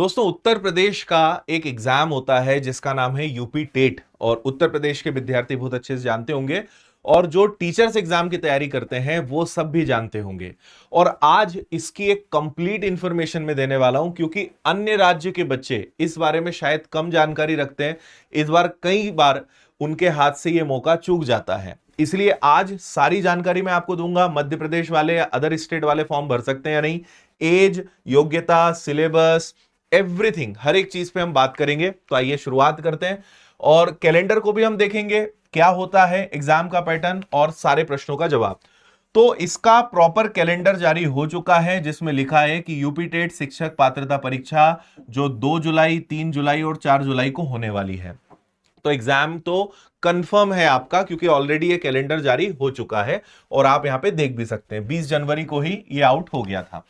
दोस्तों, उत्तर प्रदेश का एक एग्जाम होता है जिसका नाम है यूपी टेट। और उत्तर प्रदेश के विद्यार्थी बहुत अच्छे से जानते होंगे, और जो टीचर्स एग्जाम की तैयारी करते हैं वो सब भी जानते होंगे। और आज इसकी एक कंप्लीट इंफॉर्मेशन में देने वाला हूं, क्योंकि अन्य राज्य के बच्चे इस बारे में शायद कम जानकारी रखते हैं। इस बार कई बार उनके हाथ से यह मौका चूक जाता है, इसलिए आज सारी जानकारी मैं आपको दूंगा। मध्य प्रदेश वाले या अदर स्टेट वाले फॉर्म भर सकते हैं या नहीं, एज, योग्यता, सिलेबस, एवरीथिंग, हर एक चीज पे हम बात करेंगे। तो आइए शुरुआत करते हैं, और कैलेंडर को भी हम देखेंगे क्या होता है एग्जाम का पैटर्न और सारे प्रश्नों का जवाब। तो इसका प्रॉपर कैलेंडर जारी हो चुका है, जिसमें लिखा है कि यूपी टेट शिक्षक पात्रता परीक्षा जो 2 जुलाई, 3 जुलाई और 4 जुलाई को होने वाली है। तो एग्जाम तो कंफर्म है आपका, क्योंकि ऑलरेडी ये कैलेंडर जारी हो चुका है और आप यहां पे देख भी सकते हैं 20 जनवरी को ही ये आउट हो गया था।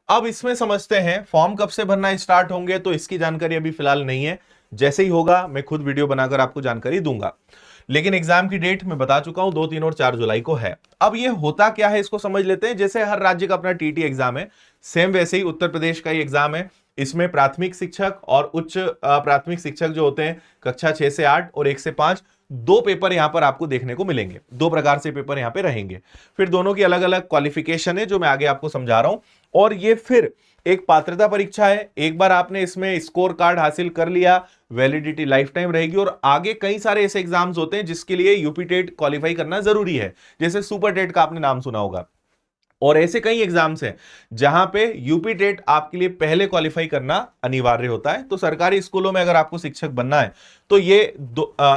अब इसमें समझते हैं फॉर्म कब से भरना स्टार्ट होंगे। तो इसकी जानकारी अभी फिलहाल नहीं है, जैसे ही होगा मैं खुद वीडियो बनाकर आपको जानकारी दूंगा। लेकिन एग्जाम की डेट मैं बता चुका हूं, 2, 3 और 4 जुलाई को है। अब ये होता क्या है इसको समझ लेते हैं। जैसे हर राज्य का अपना टीटी एग्जाम है, सेम वैसे ही उत्तर प्रदेश का ही एग्जाम है। इसमें प्राथमिक शिक्षक और उच्च प्राथमिक शिक्षक जो होते हैं कक्षा 6 से 8 और 1 से 5, दो पेपर यहां पर आपको देखने को मिलेंगे। दो प्रकार से पेपर यहां पे रहेंगे। फिर दोनों की अलग अलग क्वालिफिकेशन है जो मैं आगे आपको समझा रहा हूं। और ये फिर एक पात्रता परीक्षा है। एक बार आपने इसमें स्कोर कार्ड हासिल कर लिया, वैलिडिटी लाइफ टाइम रहेगी। और आगे कई सारे ऐसे एग्जाम्स होते हैं जिसके लिए यूपी टेट क्वालिफाई करना जरूरी है, जैसे सुपर टेट का आपने नाम सुना होगा। और ऐसे कई एग्जाम्स हैं जहां पे यूपी टेट आपके लिए पहले क्वालिफाई करना अनिवार्य होता है। तो सरकारी स्कूलों में अगर आपको शिक्षक बनना है तो ये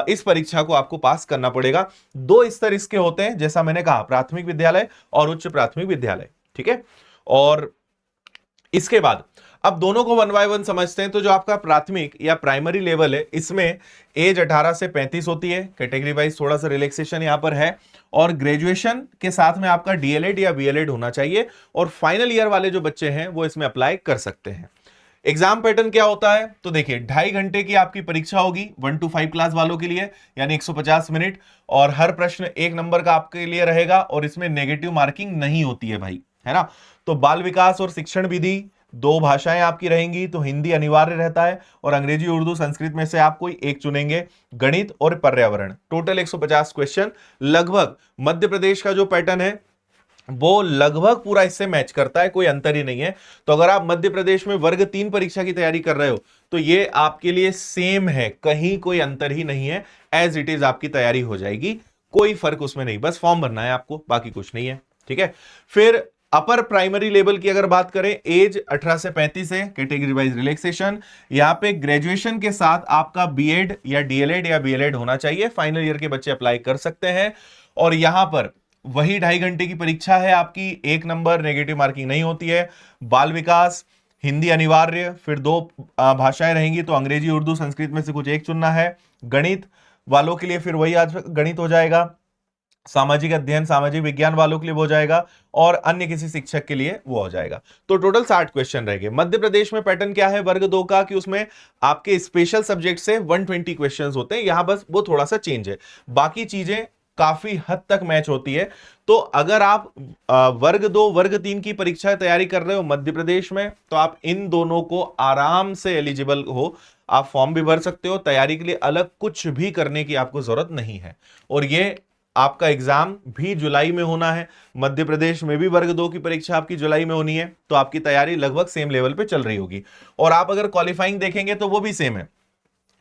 इस परीक्षा को आपको पास करना पड़ेगा। दो स्तर इसके होते हैं, जैसा मैंने कहा, प्राथमिक विद्यालय और उच्च प्राथमिक विद्यालय। ठीक है, और इसके बाद अब दोनों को वन बाय वन समझते हैं। तो जो आपका प्राथमिक या प्राइमरी लेवल है, इसमें एज 18 से 35 होती है। कैटेगरी वाइज थोड़ा सा रिलैक्सेशन यहां पर है। और ग्रेजुएशन के साथ में आपका डीएलएड या बीएलएड होना चाहिए। और फाइनल ईयर वाले जो बच्चे हैं वो इसमें अप्लाई कर सकते हैं। एग्जाम पैटर्न क्या होता है, तो देखिए 2.5 घंटे की आपकी परीक्षा होगी 1 to 5 क्लास वालों के लिए, यानी 150 मिनट। और हर प्रश्न 1 नंबर का आपके लिए रहेगा, और इसमें नेगेटिव मार्किंग नहीं होती है भाई, है ना। तो बाल विकास और शिक्षण विधि, दो भाषाएं आपकी रहेंगी। तो हिंदी अनिवार्य रहता है, और अंग्रेजी, उर्दू, संस्कृत में से आप कोई एक चुनेंगे। गणित और पर्यावरण, टोटल 150 क्वेश्चन। लगभग मध्य प्रदेश का जो पैटर्न है वो लगभग पूरा इससे मैच करता है, कोई अंतर ही नहीं है। तो अगर आप मध्य प्रदेश में वर्ग 3 परीक्षा की तैयारी कर रहे हो तो ये आपके लिए सेम है, कहीं कोई अंतर ही नहीं है। एज इट इज आपकी तैयारी हो जाएगी, कोई फर्क उसमें नहीं। बस फॉर्म भरना है आपको, बाकी कुछ नहीं है। ठीक है, फिर अपर प्राइमरी लेवल की अगर बात करें, एज 18 से 35 है, कैटेगरी वाइज रिलैक्सेशन। यहां पे ग्रेजुएशन के साथ आपका बीएड या डीएलएड या बीएलएड होना चाहिए। फाइनल ईयर के बच्चे अप्लाई कर सकते हैं। और यहां पर वही 2.5 घंटे की परीक्षा है आपकी, 1 नंबर, नेगेटिव मार्किंग नहीं होती है। बाल विकास, हिंदी अनिवार्य, फिर दो भाषाएं रहेंगी। तो अंग्रेजी, उर्दू, संस्कृत में से कुछ एक चुनना है। गणित वालों के लिए फिर वही आज गणित हो जाएगा। सामाजिक अध्ययन, सामाजिक विज्ञान वालों के लिए वो हो जाएगा। और अन्य किसी शिक्षक के लिए वो हो जाएगा। तो टोटल 60 क्वेश्चन रहेंगे। मध्य प्रदेश में पैटर्न क्या है वर्ग 2 का, कि उसमें आपके स्पेशल सब्जेक्ट से 120 क्वेश्चन होते हैं। यहां बस वो थोड़ा सा चेंज है, बाकी चीजें काफी हद तक मैच होती है। तो अगर आप वर्ग 2, वर्ग 3 की परीक्षा तैयारी कर रहे हो मध्य प्रदेश में, तो आप इन दोनों को आराम से एलिजिबल हो। आप फॉर्म भी भर सकते हो, तैयारी के लिए अलग कुछ भी करने की आपको जरूरत नहीं है। और ये आपका एग्जाम भी जुलाई में होना है। मध्य प्रदेश में भी वर्ग 2 की परीक्षा आपकी जुलाई में होनी है। तो आपकी तैयारी लगभग सेम लेवल पे चल रही होगी। और आप अगर क्वालिफाइंग देखेंगे तो वो भी सेम है।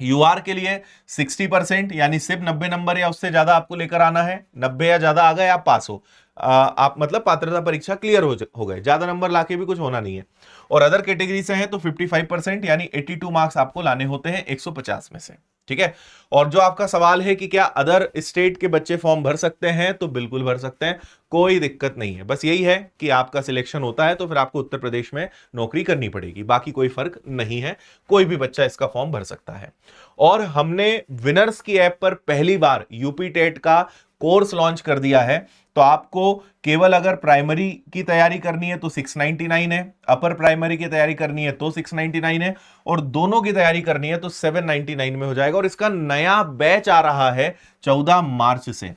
यूआर के लिए 60%, यानी सिर्फ 90 नंबर या उससे ज्यादा आपको लेकर आना है। 90 या ज्यादा आ गए आप पास हो, आप मतलब पात्रता परीक्षा क्लियर हो गए, ज्यादा नंबर लाके भी कुछ होना नहीं है। और अदर कैटेगरी से हैं तो 55%, यानी 82 मार्क्स आपको लाने होते हैं 150 में से। ठीक है, और जो आपका सवाल है कि क्या अदर स्टेट के बच्चे फॉर्म भर सकते हैं, तो बिल्कुल भर सकते हैं, कोई दिक्कत नहीं है। बस यही है कि आपका सिलेक्शन होता है तो फिर आपको उत्तर प्रदेश में नौकरी करनी पड़ेगी, बाकी कोई फर्क नहीं है। कोई भी बच्चा इसका फॉर्म भर सकता है। और हमने विनर्स की ऐप पर पहली बार यूपी टेट का कोर्स लॉन्च कर दिया है। तो आपको केवल अगर प्राइमरी की तैयारी करनी है तो 699 है, अपर प्राइमरी की तैयारी करनी है तो 699 है, और दोनों की तैयारी करनी है तो 799 में हो जाएगा। और इसका नया बैच आ रहा है 14 मार्च से।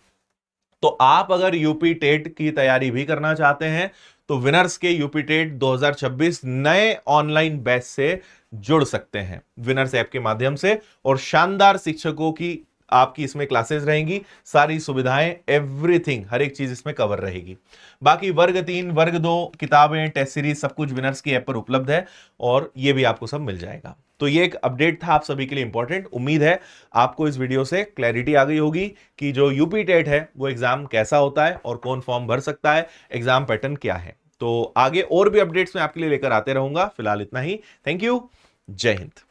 तो आप अगर यूपी टेट की तैयारी भी करना चाहते हैं तो विनर्स के यूपी टेट 2026 नए ऑनलाइन बैच से जुड़ सकते हैं विनर्स ऐप के माध्यम से, और शानदार शिक्षकों की आपकी इसमें क्लासेस रहेंगी, सारी सुविधाएं, एवरीथिंग, हर एक चीज इसमें कवर रहेगी। बाकी वर्ग 3 वर्ग 2 किताबें, टेस्ट सीरीज, सब कुछ विनर्स की ऐप पर उपलब्ध है और ये भी आपको सब मिल जाएगा। तो ये एक अपडेट था आप सभी के लिए इंपॉर्टेंट। उम्मीद है आपको इस वीडियो से क्लैरिटी आ गई होगी कि जो यूपी टेट है वो एग्जाम कैसा होता है और कौन फॉर्म भर सकता है, एग्जाम पैटर्न क्या है। तो आगे और भी अपडेट्स मैं आपके लिए लेकर आते रहूंगा। फिलहाल इतना ही। Thank you. जय हिंद।